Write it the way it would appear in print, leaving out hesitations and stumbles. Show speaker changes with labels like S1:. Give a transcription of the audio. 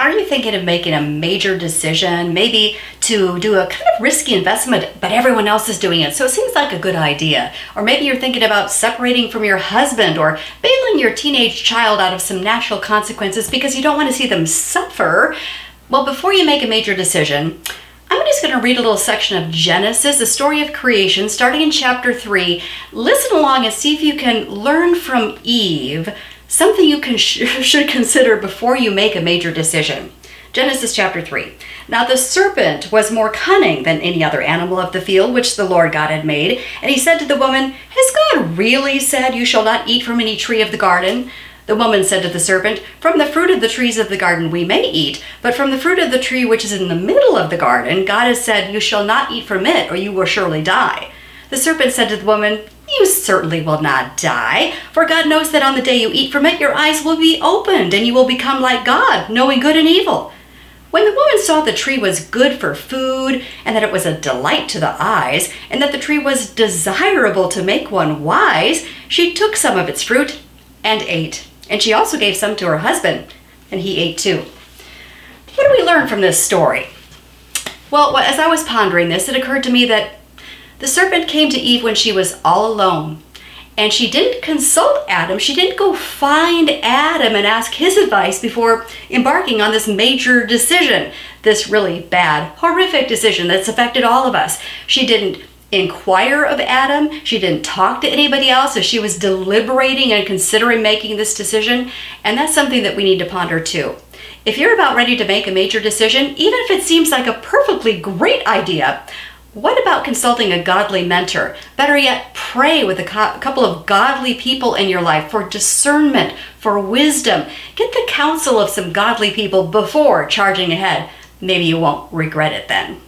S1: Are you thinking of making a major decision, maybe to do a kind of risky investment, but everyone else is doing it, so it seems like a good idea? Or maybe you're thinking about separating from your husband or bailing your teenage child out of some natural consequences because you don't want to see them suffer. Well, before you make a major decision, I'm just going to read a little section of Genesis, the story of creation, starting in chapter 3. Listen along and see if you can learn from Eve something you should consider before you make a major decision. Genesis chapter 3. Now the serpent was more cunning than any other animal of the field which the Lord God had made. And he said to the woman, Has God really said, You shall not eat from any tree of the garden? The woman said to the serpent, From the fruit of the trees of the garden we may eat, but from the fruit of the tree which is in the middle of the garden, God has said, You shall not eat from it, or you will surely die. The serpent said to the woman, You certainly will not die, for God knows that on the day you eat from it, your eyes will be opened, and you will become like God, knowing good and evil. When the woman saw the tree was good for food, and that it was a delight to the eyes, and that the tree was desirable to make one wise, she took some of its fruit and ate. And she also gave some to her husband, and he ate too. What do we learn from this story? Well, as I was pondering this, it occurred to me that the serpent came to Eve when she was all alone, and she didn't consult Adam. She didn't go find Adam and ask his advice before embarking on this major decision, this really bad, horrific decision that's affected all of us. She didn't inquire of Adam. She didn't talk to anybody else as she was deliberating and considering making this decision, and that's something that we need to ponder too. If you're about ready to make a major decision, even if it seems like a perfectly great idea, what about consulting a godly mentor? Better yet, pray with a couple of godly people in your life for discernment, for wisdom. Get the counsel of some godly people before charging ahead. Maybe you won't regret it then.